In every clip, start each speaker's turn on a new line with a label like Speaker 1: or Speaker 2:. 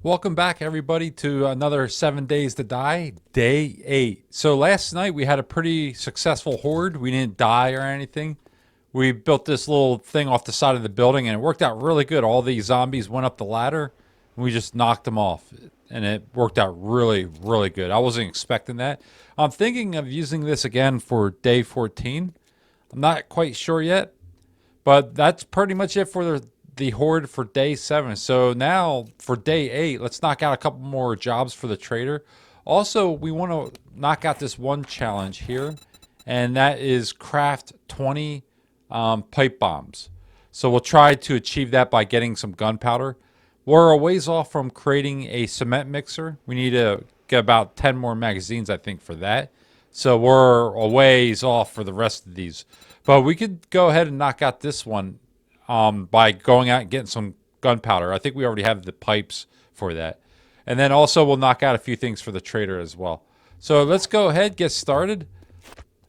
Speaker 1: Welcome back, everybody, to another 7 Days to Die, day 8. So last night we had a pretty successful horde. We didn't die or anything. We built this little thing off the side of the building, and it worked out really good. All these zombies went up the ladder, and we just knocked them off. And it worked out really, really good. I wasn't expecting that. I'm thinking of using this again for day 14. I'm not quite sure yet, but that's pretty much it for the horde for day 7. So now for day 8, let's knock out a couple more jobs for the trader. Also, we want to knock out this one challenge here, and that is craft 20 pipe bombs. So we'll try to achieve that by getting some gunpowder. We're a ways off from creating a cement mixer. We need to get about 10 more magazines, I think, for that. So we're a ways off for the rest of these. But we could go ahead and knock out this one by going out and getting some gunpowder. I think we already have the pipes for that. And then also we'll knock out a few things for the trader as well. So let's go ahead, get started.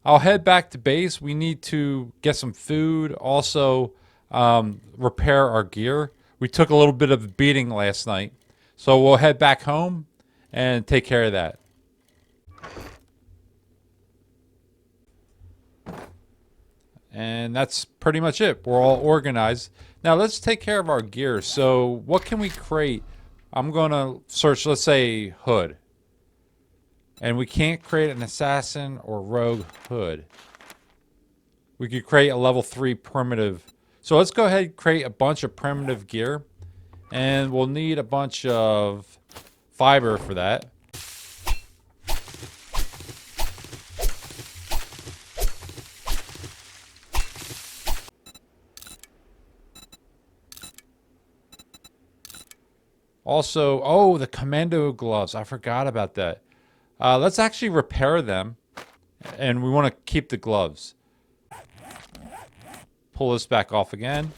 Speaker 1: I'll head back to base. We need to get some food, also repair our gear. We took a little bit of a beating last night. So we'll head back home and take care of that. And that's pretty much it. We're all organized. Now let's take care of our gear. So what can we create? I'm going to search, let's say, hood. And we can't create an assassin or rogue hood. We could create a level 3 primitive. So let's go ahead and create a bunch of primitive gear. And we'll need a bunch of fiber for that. Also, oh, the commando gloves. I forgot about that. Let's actually repair them. And we want to keep the gloves. Pull this back off again.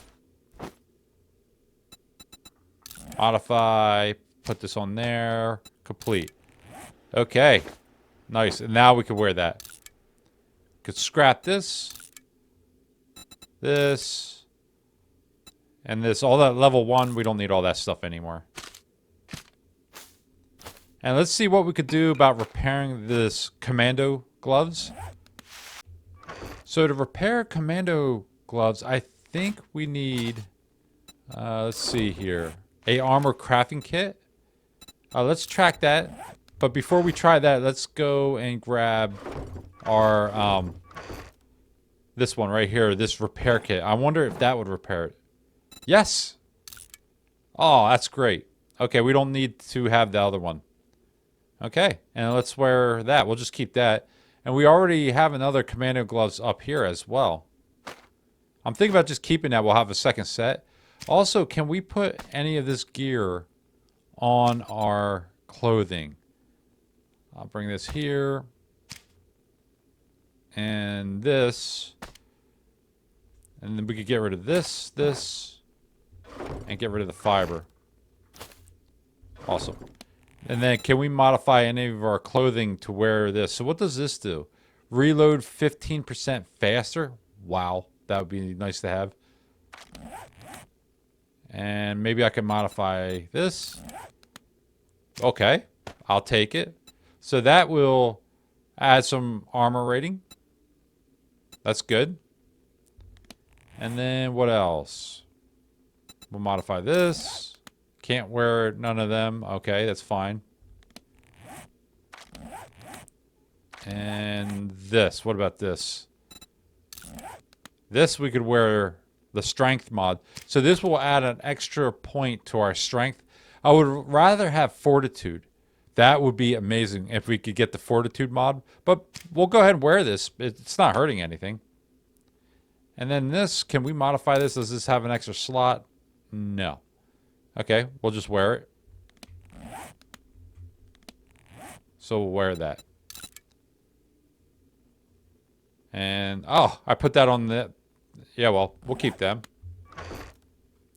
Speaker 1: Modify. Put this on there. Complete. Okay. Nice. And now we can wear that. Could scrap this. This. And this. All that level 1. We don't need all that stuff anymore. And let's see what we could do about repairing this commando gloves. So to repair commando gloves, I think we need, let's see here, a armor crafting kit. Let's track that. But before we try that, let's go and grab our, this one right here, this repair kit. I wonder if that would repair it. Yes! Oh, that's great. Okay, we don't need to have the other one. Okay, and let's wear that. We'll just keep that. And we already have another commando gloves up here as well. I'm thinking about just keeping that. We'll have a second set. Also, can we put any of this gear on our clothing? I'll bring this here. And this. And then we could get rid of this, and get rid of the fiber. Awesome. And then can we modify any of our clothing to wear this? So what does this do? Reload 15% faster? Wow, that would be nice to have. And maybe I can modify this. Okay, I'll take it. So that will add some armor rating. That's good. And then what else? We'll modify this. Can't wear none of them. Okay, that's fine. And this. What about this? This we could wear the strength mod. So this will add an extra point to our strength. I would rather have fortitude. That would be amazing if we could get the fortitude mod. But we'll go ahead and wear this. It's not hurting anything. And then this, can we modify this? Does this have an extra slot? No. Okay, we'll just wear it. So we'll wear that. And, oh, I put that on the... Yeah, well, we'll keep them.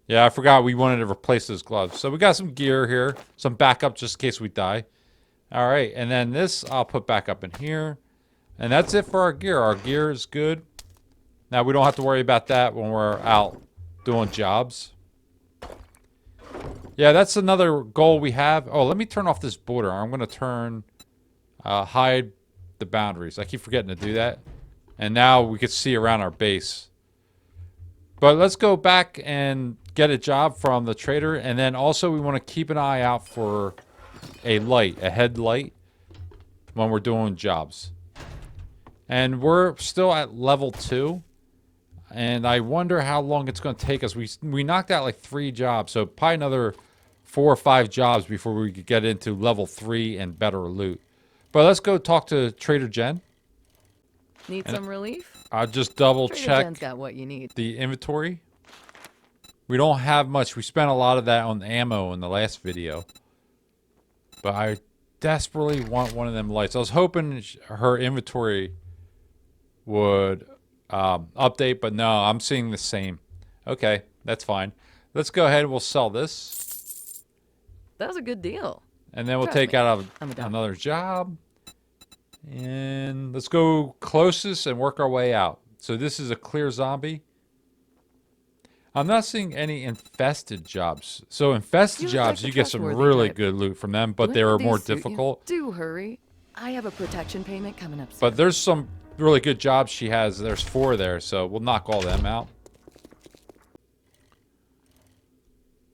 Speaker 1: Yeah, I forgot we wanted to replace those gloves. So we got some gear here. Some backup just in case we die. All right, and then this I'll put back up in here. And that's it for our gear. Our gear is good. Now, we don't have to worry about that when we're out doing jobs. Yeah, that's another goal we have. Oh, let me turn off this border. I'm going to hide the boundaries. I keep forgetting to do that. And now we can see around our base. But let's go back and get a job from the trader. And then also we want to keep an eye out for a light, a headlight, when we're doing jobs. And we're still at level 2. And I wonder how long it's going to take us. We knocked out like 3 jobs. So probably another 4 or 5 jobs before we could get into level 3 and better loot. But let's go talk to Trader Jen.
Speaker 2: Need some relief?
Speaker 1: I'll just double
Speaker 2: Trader
Speaker 1: check
Speaker 2: Jen's got what you need.
Speaker 1: the inventory. We don't have much. We spent a lot of that on ammo in the last video. But I desperately want one of them lights. I was hoping her inventory would update, but no, I'm seeing the same. Okay, that's fine. Let's go ahead and we'll sell this.
Speaker 2: That was a good deal.
Speaker 1: And then we'll
Speaker 2: Trust
Speaker 1: take
Speaker 2: me,
Speaker 1: out
Speaker 2: I'm a dog.
Speaker 1: another job. And let's go closest and work our way out. So this is a clear zombie. I'm not seeing any infested jobs. So infested
Speaker 2: You look
Speaker 1: jobs,
Speaker 2: like
Speaker 1: you
Speaker 2: the
Speaker 1: get some
Speaker 2: trustworthy
Speaker 1: really
Speaker 2: type.
Speaker 1: good loot from them, but
Speaker 2: Let
Speaker 1: they
Speaker 2: me
Speaker 1: are
Speaker 2: do
Speaker 1: more
Speaker 2: suit you.
Speaker 1: difficult.
Speaker 2: Do hurry. I have a protection payment coming up soon.
Speaker 1: But there's some really good jobs she has. There's 4 there, so we'll knock all them out.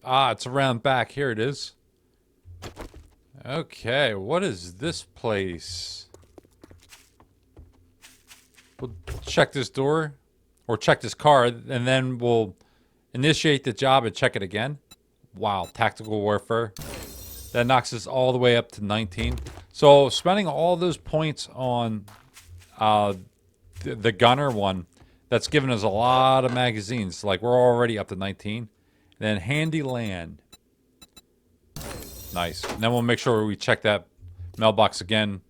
Speaker 1: Ah, it's around back. Here it is. Okay, what is this place? We'll check this door, or check this car, and then we'll initiate the job and check it again. Wow, tactical warfare. That knocks us all the way up to 19. So spending all those points on the gunner one, that's given us a lot of magazines. Like we're already up to 19. Then handy land. Nice. And then we'll make sure we check that mailbox again.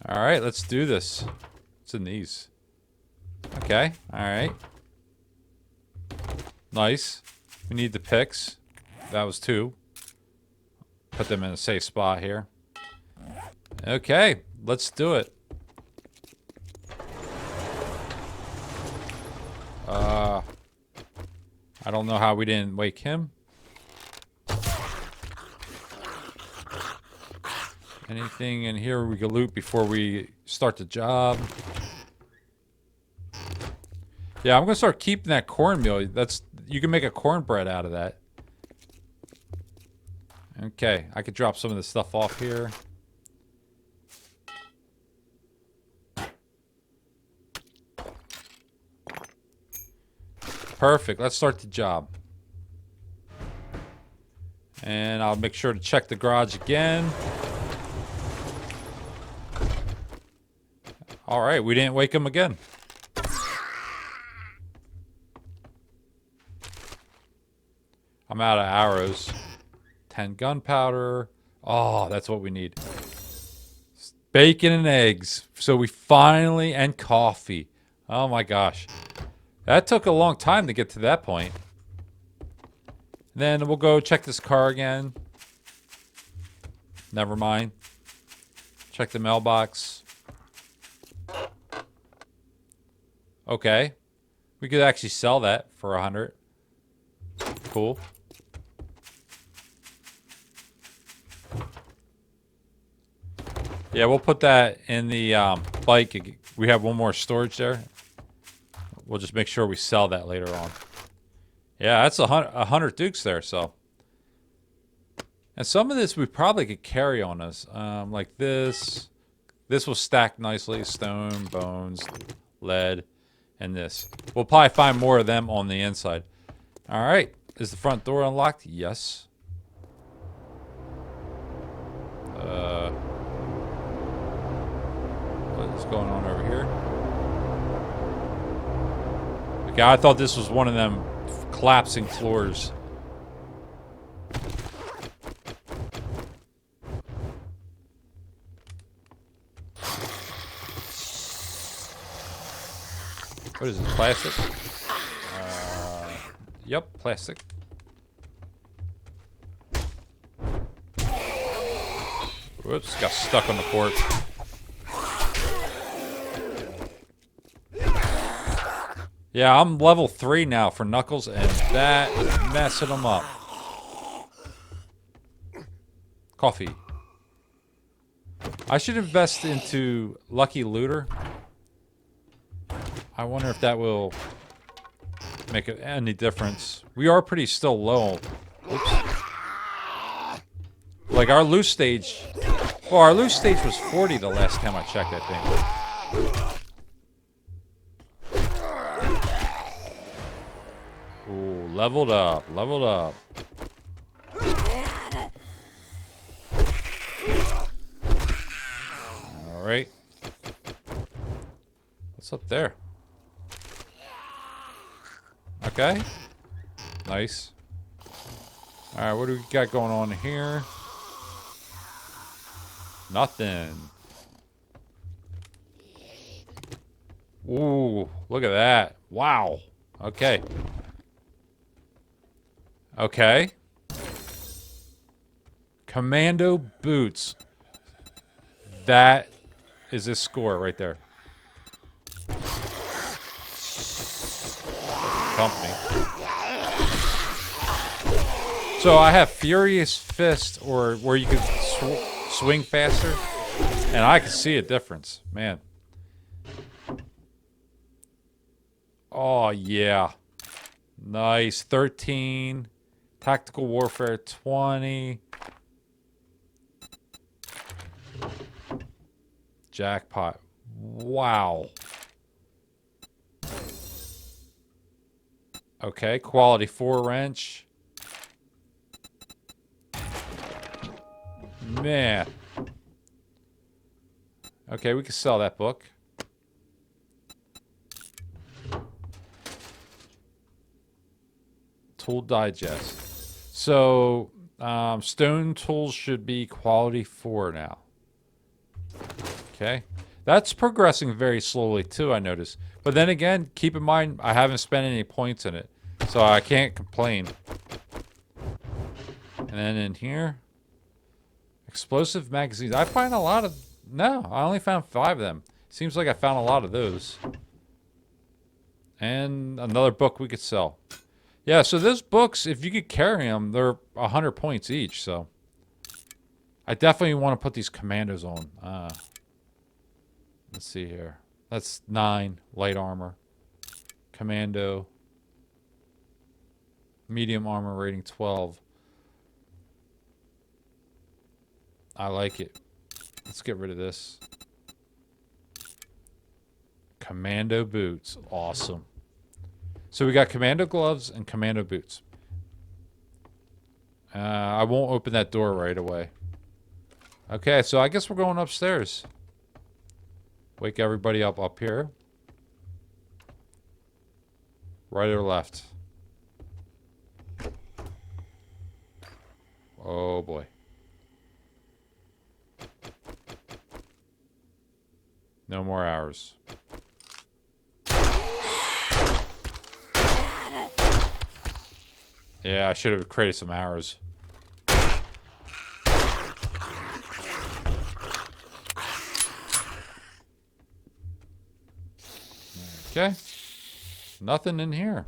Speaker 1: All right, let's do this. What's in these? Okay, all right. Nice. We need the picks. That was 2. Put them in a safe spot here. Okay, let's do it. I don't know how we didn't wake him. Anything in here we can loot before we start the job? Yeah, I'm gonna start keeping that cornmeal. You can make a cornbread out of that. Okay, I could drop some of this stuff off here. Perfect. Let's start the job. And I'll make sure to check the garage again. All right, we didn't wake him again. I'm out of arrows. 10 gunpowder. Oh, that's what we need. Bacon and eggs. So we finally, and coffee. Oh my gosh. That took a long time to get to that point. Then we'll go check this car again. Never mind. Check the mailbox. Okay. We could actually sell that for 100. Cool. Yeah, we'll put that in the bike. We have one more storage there. We'll just make sure we sell that later on. Yeah, that's 100 dukes there, so. And some of this we probably could carry on us. Like this. This will stack nicely. Stone, bones, lead, and this. We'll probably find more of them on the inside. All right. Is the front door unlocked? Yes. What is going on over here? Okay, I thought this was one of them collapsing floors. What is this, plastic? Yep, plastic. Whoops, got stuck on the port. Yeah, I'm level 3 now for Knuckles, and that is messing them up. Coffee. I should invest into Lucky Looter. I wonder if that will make any difference. We are pretty still low. Oops. Like our loot stage. Well, our loot stage was 40 the last time I checked, I think. Ooh, leveled up, leveled up. Alright. What's up there? Okay. Nice. Alright, what do we got going on here? Nothing. Ooh, look at that. Wow. Okay. Okay. Commando boots. That is a score right there. Company. So I have Furious Fist, or where you can swing faster, and I can see a difference, man. Oh yeah, nice. 13, Tactical Warfare 20, jackpot. Wow. Okay, quality 4 wrench. Man. Okay, we can sell that book. Tool digest. So, stone tools should be quality 4 now. Okay. That's progressing very slowly too, I noticed. But then again, keep in mind, I haven't spent any points in it. So I can't complain. And then in here, explosive magazines. I find a lot of... No, I only found 5 of them. Seems like I found a lot of those. And another book we could sell. Yeah, so those books, if you could carry them, they're 100 points each, so... I definitely want to put these commandos on. Let's see here. That's 9, light armor. Commando. Medium armor rating 12. I like it. Let's get rid of this. Commando boots. Awesome. So we got commando gloves and commando boots. I won't open that door right away. Okay, so I guess we're going upstairs. Wake everybody up here. Right or left? Oh boy. No more hours. Yeah, I should have created some arrows. Okay. Nothing in here.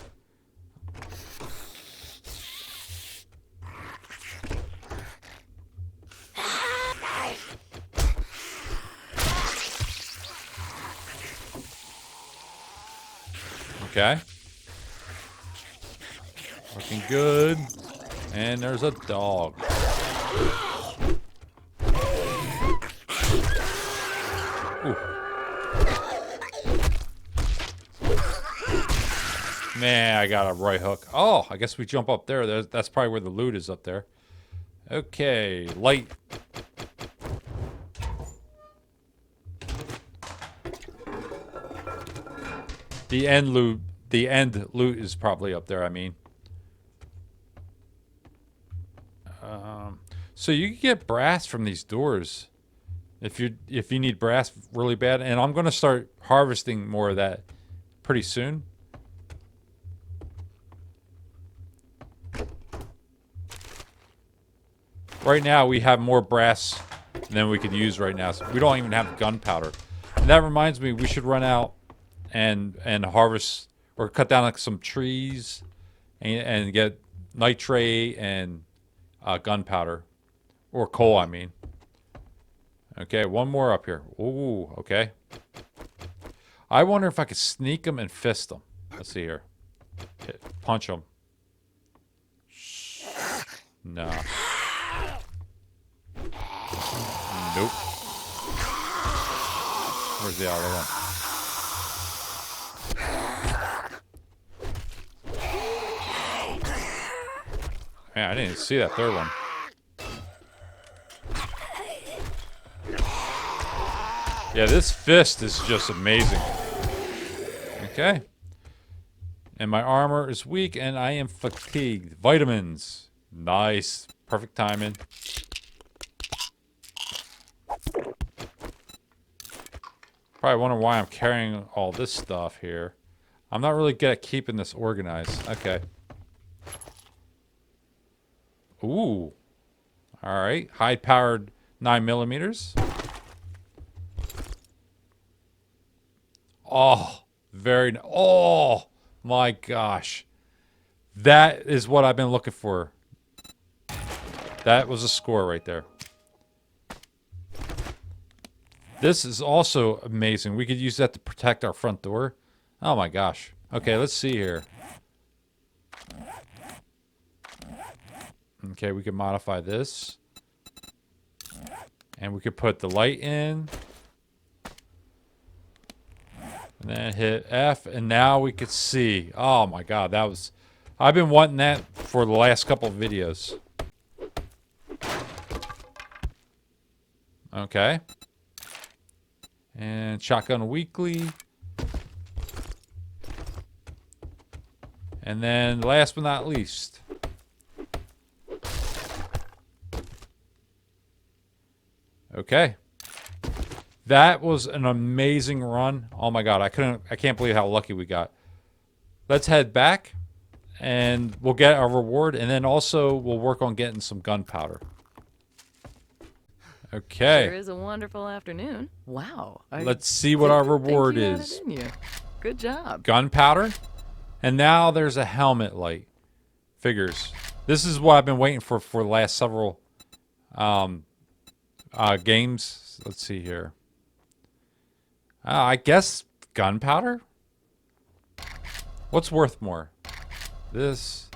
Speaker 1: Okay. Looking good. And there's a dog. Ooh. Man, I got a right hook. Oh, I guess we jump up there. That's probably where the loot is up there. Okay, light. The end loot is probably up there, I mean. So you can get brass from these doors if you need brass really bad, and I'm gonna start harvesting more of that pretty soon. Right now we have more brass than we could use right now. So we don't even have gunpowder. And that reminds me, we should run out and harvest or cut down like some trees and get nitrate and gunpowder. Or coal, I mean. Okay, one more up here. Ooh, okay. I wonder if I could sneak them and fist them. Let's see here. Punch them. No. Nope. Where's the other one? Man, I didn't even see that third one. Yeah, this fist is just amazing. Okay. And my armor is weak and I am fatigued. Vitamins. Nice. Perfect timing. Probably wonder why I'm carrying all this stuff here. I'm not really good at keeping this organized. Okay. Ooh. Alright. High-powered 9mm. Oh, oh my gosh. That is what I've been looking for. That was a score right there. This is also amazing. We could use that to protect our front door. Oh my gosh. Okay, let's see here. Okay, we can modify this. And we could put the light in. And then hit F, and now we could see. Oh my god, that was... I've been wanting that for the last couple of videos. Okay. And shotgun weekly. And then last but not least. Okay. That was an amazing run. Oh my god, I can't believe how lucky we got. Let's head back and we'll get our reward, and then also we'll work on getting some gunpowder. Okay.
Speaker 2: Sure is a wonderful afternoon. Wow.
Speaker 1: Let's see what our reward is.
Speaker 2: Good job.
Speaker 1: Gunpowder. And now there's a helmet light. Figures. This is what I've been waiting for the last several games. Let's see here. I guess gunpowder? What's worth more? This.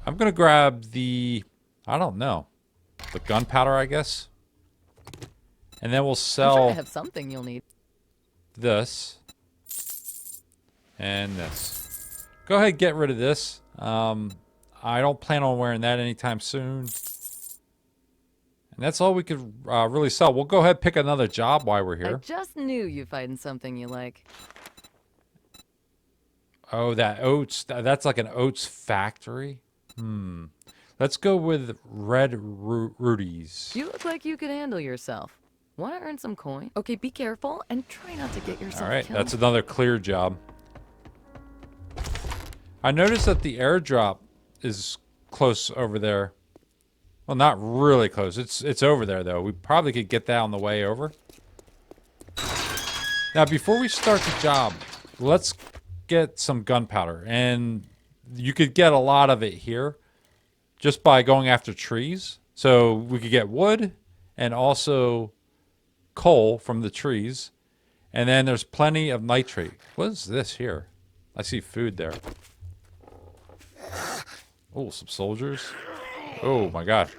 Speaker 1: I'm gonna grab the... I don't know. The gunpowder, I guess. And then we'll
Speaker 2: I'm
Speaker 1: sell
Speaker 2: sure I have something you'll need.
Speaker 1: this. And this. Go ahead and get rid of this. I don't plan on wearing that anytime soon. And that's all we could really sell. We'll go ahead and pick another job while we're here.
Speaker 2: I just knew you'd find something you like.
Speaker 1: Oh, that oats. That's like an oats factory. Let's go with Red Rudy's.
Speaker 2: You look like you could handle yourself. Want to earn some coin? Okay, be careful and try not to get yourself
Speaker 1: All right,
Speaker 2: killed.
Speaker 1: that's another clear job. I noticed that the airdrop is close over there. Well, not really close. It's over there, though. We probably could get that on the way over. Now, before we start the job, let's get some gunpowder. And you could get a lot of it here just by going after trees. So we could get wood and also coal from the trees. And then there's plenty of nitrate. What is this here? I see food there. Oh, some soldiers. Oh my god.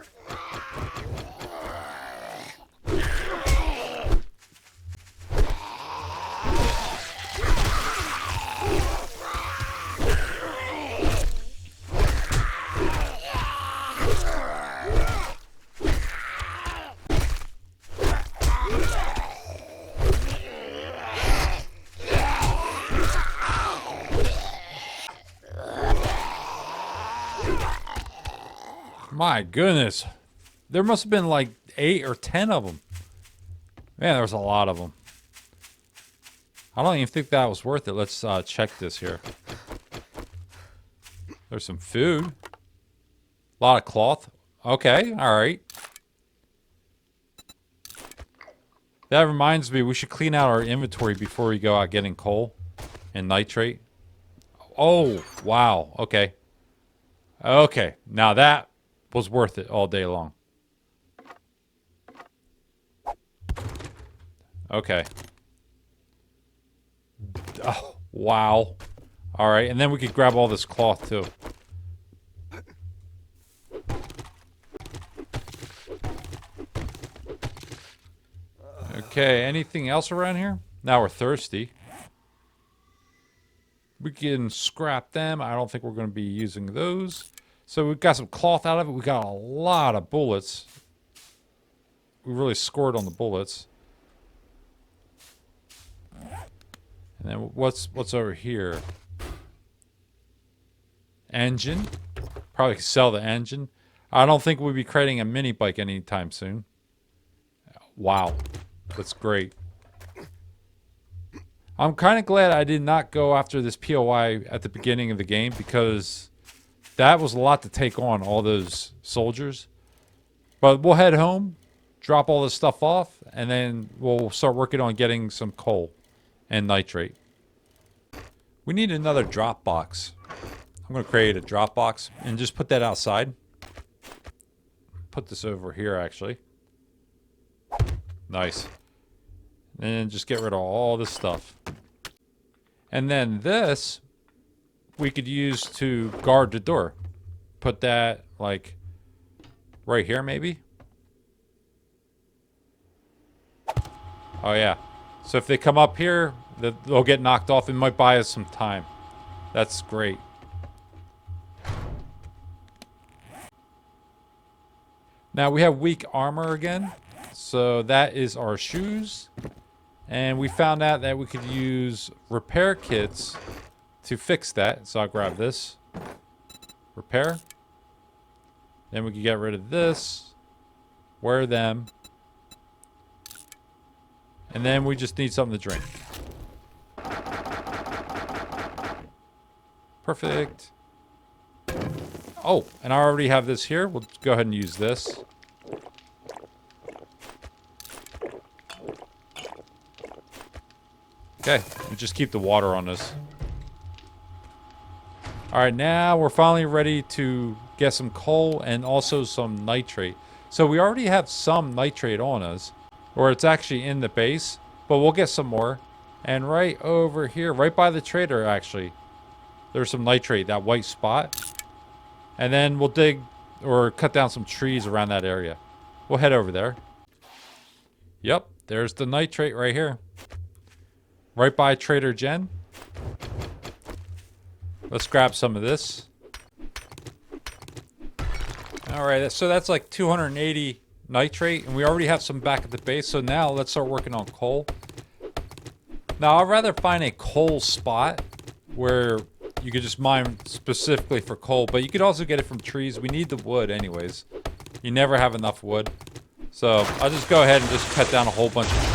Speaker 1: My goodness. There must have been like 8 or 10 of them. Man, there was a lot of them. I don't even think that was worth it. Let's check this here. There's some food. A lot of cloth. Okay, all right. That reminds me, we should clean out our inventory before we go out getting coal and nitrate. Oh, wow. Okay. Okay. Now that was worth it all day long. Okay. Oh, wow. All right. And then we could grab all this cloth too. Okay. Anything else around here? Now we're thirsty. We can scrap them. I don't think we're going to be using those. So we've got some cloth out of it. We got a lot of bullets. We really scored on the bullets. And then what's over here? Engine. Probably sell the engine. I don't think we'll be creating a mini bike anytime soon. Wow. That's great. I'm kind of glad I did not go after this POI at the beginning of the game because that was a lot to take on, all those soldiers. But we'll head home, drop all this stuff off, and then we'll start working on getting some coal and nitrate. We need another drop box. I'm going to create a drop box and just put that outside. Put this over here, actually. Nice. And just get rid of all this stuff. And then this, we could use to guard the door. Put that, like, right here, maybe? Oh, yeah. So if they come up here, they'll get knocked off. It might buy us some time. That's great. Now, we have weak armor again. So that is our shoes. And we found out that we could use repair kits to fix that. So I'll grab this. Repair. Then we can get rid of this. Wear them. And then we just need something to drink. Perfect. Oh, and I already have this here. We'll go ahead and use this. Okay, and just keep the water on this. Alright, now we're finally ready to get some coal and also some nitrate. So we already have some nitrate on us, or it's actually in the base, but we'll get some more. And right over here, right by the trader actually, there's some nitrate, that white spot. And then we'll dig or cut down some trees around that area. We'll head over there. Yep, there's the nitrate right here. Right by Trader Jen. Let's grab some of this. Alright, so that's like 280 nitrate, and we already have some back at the base, so now let's start working on coal. Now, I'd rather find a coal spot where you could just mine specifically for coal, but you could also get it from trees. We need the wood anyways. You never have enough wood. So, I'll just go ahead and just cut down a whole bunch of trees.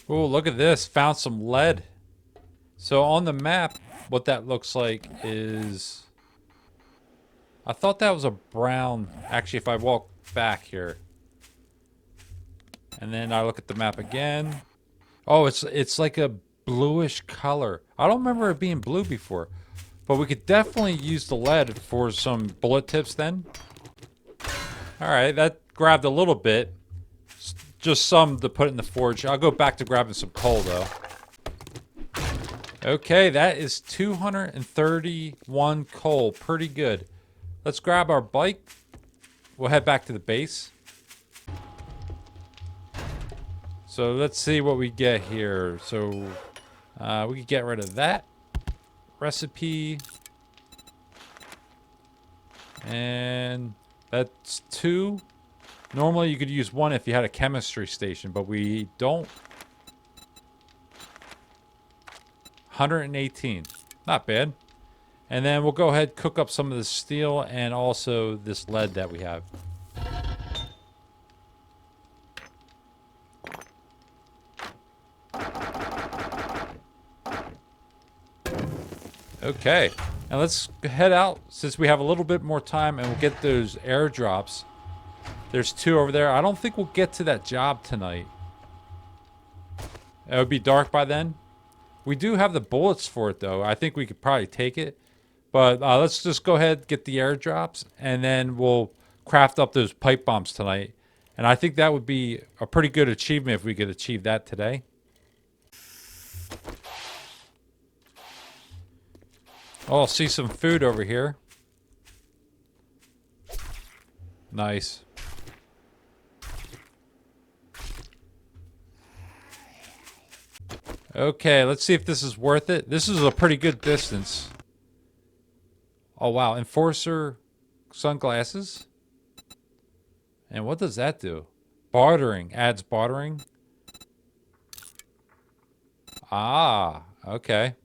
Speaker 1: Oh, look at this. Found some lead. So on the map, what that looks like is... I thought that was a brown... Actually, if I walk back here... And then I look at the map again... Oh, it's like a bluish color. I don't remember it being blue before. But we could definitely use the lead for some bullet tips then. Alright, that grabbed a little bit. Just some to put in the forge. I'll go back to grabbing some coal, though. Okay, that is 231 coal. Pretty good. Let's grab our bike. We'll head back to the base. So let's see what we get here. So we can get rid of that recipe. And that's 2. Normally you could use 1 if you had a chemistry station, but we don't. 118. Not bad. And then we'll go ahead and cook up some of the steel and also this lead that we have. Okay, and let's head out since we have a little bit more time, and we'll get those airdrops. There's 2 over there. I don't think we'll get to that job tonight. It would be dark by then. We do have the bullets for it, though. I think we could probably take it. But let's just go ahead, get the airdrops, and then we'll craft up those pipe bombs tonight. And I think that would be a pretty good achievement if we could achieve that today. Oh, I'll see some food over here. Nice. Okay, let's see if this is worth it. This is a pretty good distance. Oh, wow. Enforcer sunglasses. And what does that do? Bartering. Adds bartering. Ah, okay.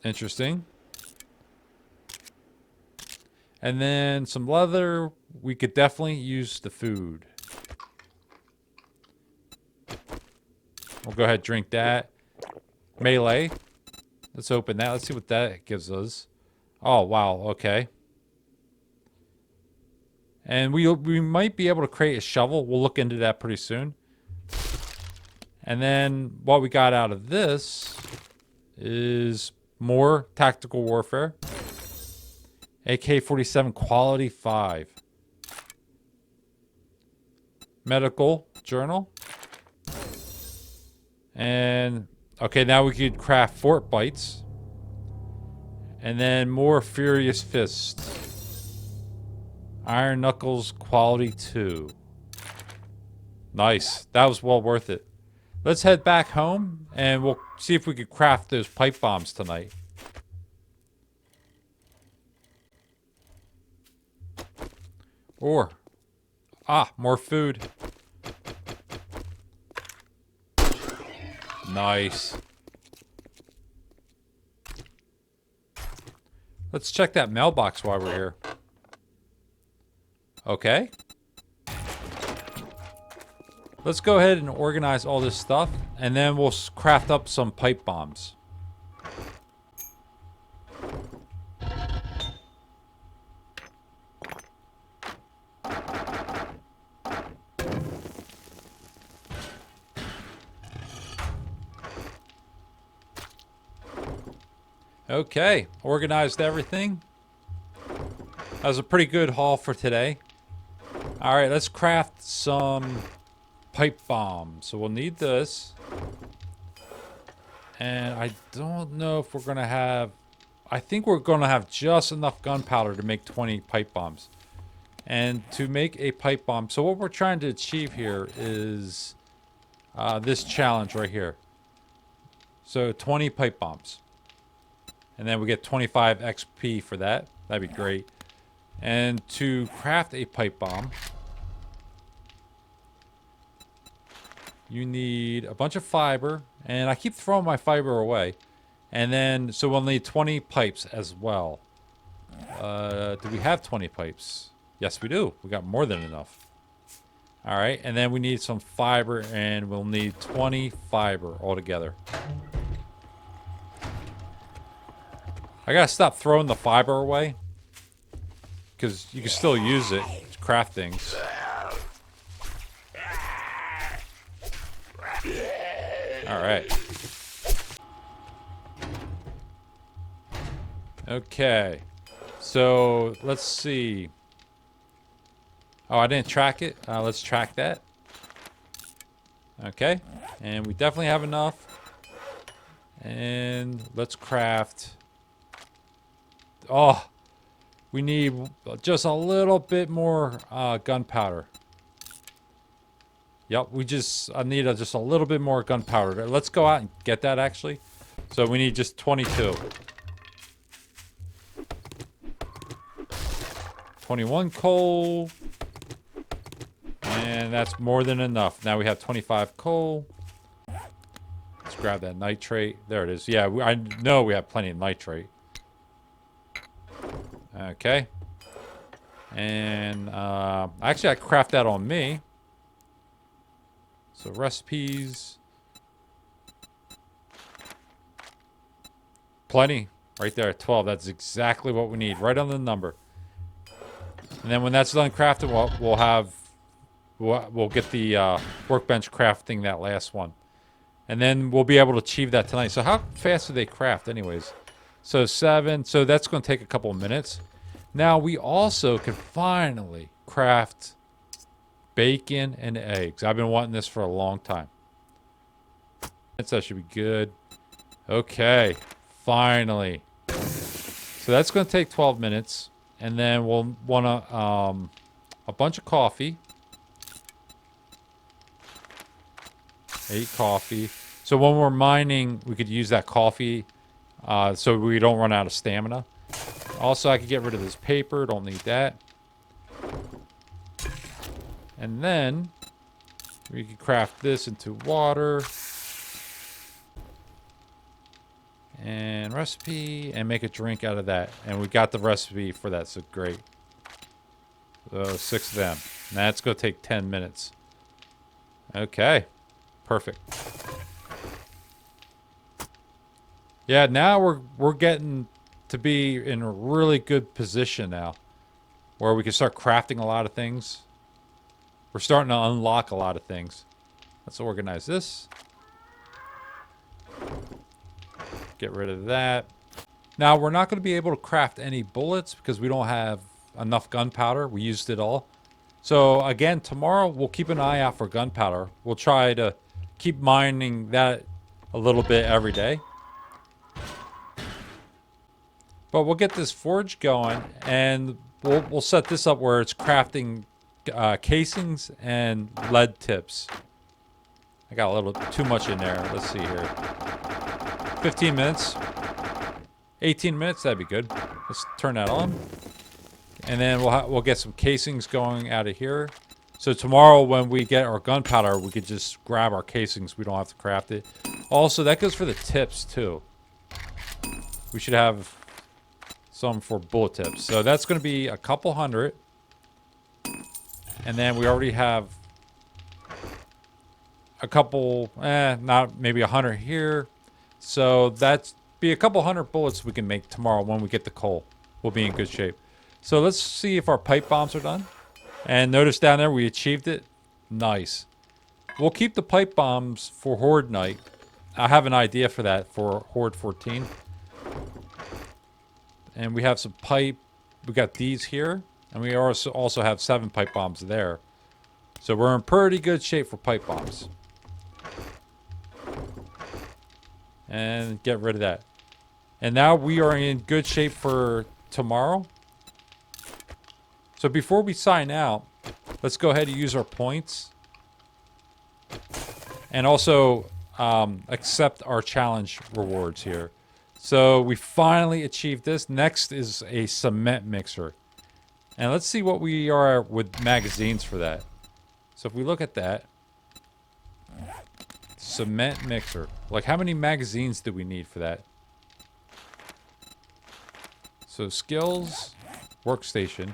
Speaker 1: Interesting. And then some leather. We could definitely use the food. We'll go ahead and drink that. Melee. Let's open that. Let's see what that gives us. Oh, wow. Okay. And we might be able to create a shovel. We'll look into that pretty soon. And then what we got out of this is more tactical warfare. AK-47 quality 5. Medical journal. And okay, now we could craft fort bites. And then more furious fist. Iron knuckles quality 2. Nice. That was well worth it. Let's head back home and we'll see if we could craft those pipe bombs tonight. Or more food. Nice. Let's check that mailbox while we're here. Okay. Let's go ahead and organize all this stuff, and then we'll craft up some pipe bombs. Okay, organized everything. That was a pretty good haul for today. All right, let's craft some pipe bombs. So we'll need this. And I don't know if we're going to have... I think we're going to have just enough gunpowder to make 20 pipe bombs. And to make a pipe bomb... So what we're trying to achieve here is this challenge right here. So 20 pipe bombs. And then we get 25 XP for that. That'd be great. And to craft a pipe bomb, you need a bunch of fiber. And I keep throwing my fiber away. And then, so we'll need 20 pipes as well. Do we have 20 pipes? Yes, we do. We got more than enough. All right. And then we need some fiber, and we'll need 20 fiber altogether. I gotta stop throwing the fiber away, because you can still use it to craft things. Alright. Okay. So, let's see. Oh, I didn't track it. Let's track that. Okay. And we definitely have enough. And let's craft... Oh, we need just a little bit more gunpowder. Yep, I need just a little bit more gunpowder. Let's go out and get that, actually. So we need just 22. 21 coal. And that's more than enough. Now we have 25 coal. Let's grab that nitrate. There it is. Yeah, I know we have plenty of nitrate. Okay. And actually, I craft that on me. So recipes. Plenty. Right there at 12. That's exactly what we need. Right on the number. And then when that's done crafting, we'll get the workbench crafting that last one. And then we'll be able to achieve that tonight. So how fast do they craft anyways? So 7. So that's going to take a couple of minutes. Now we also can finally craft bacon and eggs. I've been wanting this for a long time. That should be good. Okay. Finally. So that's going to take 12 minutes. And then we'll want a bunch of coffee. 8 coffee. So when we're mining, we could use that coffee so we don't run out of stamina. Also, I could get rid of this paper. Don't need that. And then we can craft this into water. And recipe. And make a drink out of that. And we got the recipe for that, so great. So 6 of them. And that's going to take 10 minutes. Okay. Perfect. Yeah, now we're getting to be in a really good position now. Where we can start crafting a lot of things. We're starting to unlock a lot of things. Let's organize this. Get rid of that. Now, we're not going to be able to craft any bullets because we don't have enough gunpowder. We used it all. So, again, tomorrow we'll keep an eye out for gunpowder. We'll try to keep mining that a little bit every day. But we'll get this forge going, and we'll set this up where it's crafting casings and lead tips. I got a little too much in there. Let's see here. 15 minutes. 18 minutes, that'd be good. Let's turn that on. And then we'll get some casings going out of here. So tomorrow when we get our gunpowder, we could just grab our casings. We don't have to craft it. Also, that goes for the tips too. We should have some for bullet tips. So that's going to be a couple hundred. And then we already have a couple, not maybe 100 here. So that's be a couple hundred bullets we can make tomorrow when we get the coal. We'll be in good shape. So let's see if our pipe bombs are done. And notice down there we achieved it. Nice. We'll keep the pipe bombs for Horde night. I have an idea for that for Horde 14. And we have some pipe. We got these here. And we also have 7 pipe bombs there. So we're in pretty good shape for pipe bombs. And get rid of that. And now we are in good shape for tomorrow. So before we sign out, let's go ahead and use our points. And also accept our challenge rewards here. So we finally achieved this. Next is a cement mixer. And let's see what we are with magazines for that. So if we look at that. Cement mixer. Like how many magazines do we need for that? So skills, workstation.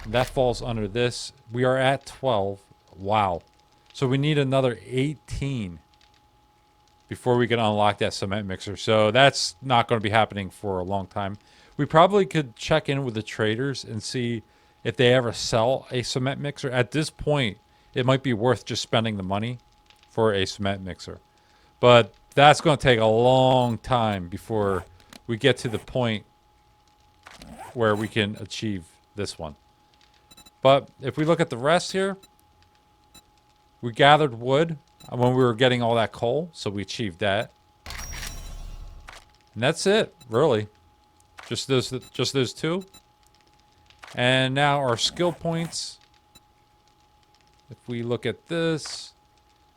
Speaker 1: That falls under this. We are at 12. Wow. So we need another 18 before we can unlock that cement mixer. So that's not going to be happening for a long time. We probably could check in with the traders and see if they ever sell a cement mixer. At this point, it might be worth just spending the money for a cement mixer. But that's going to take a long time before we get to the point where we can achieve this one. But if we look at the rest here, we gathered wood when we were getting all that coal, so we achieved that. And that's it, really. Just those 2. And now our skill points, if we look at this,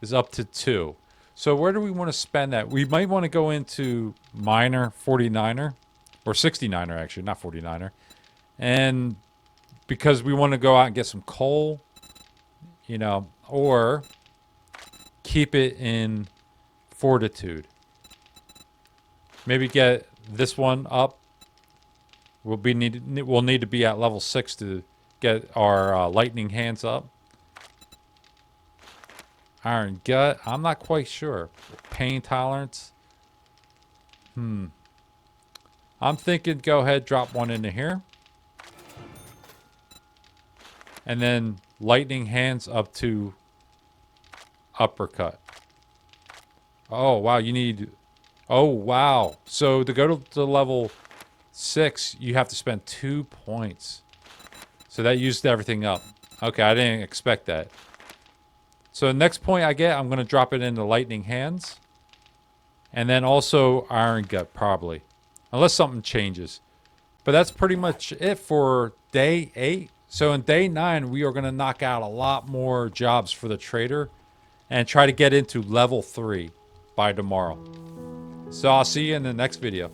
Speaker 1: is up to 2. So where do we want to spend that? We might want to go into miner 49er, or 69er actually, not 49er. And because we want to go out and get some coal, you know, or keep it in fortitude. Maybe get this one up We'll need to be at level 6 to get our lightning hands up. Iron gut. I'm not quite sure. Pain tolerance. I'm thinking go ahead, drop one into here. And then lightning hands up to uppercut. Oh, wow. You need... Oh, wow. So to go to level 6, you have to spend 2 points. So that used everything up. Okay, I didn't expect that. So the next point I get, I'm going to drop it into lightning hands. And then also iron gut, probably. Unless something changes. But that's pretty much it for day 8. So in day 9, we are going to knock out a lot more jobs for the trader. And try to get into level 3 by tomorrow. So I'll see you in the next video.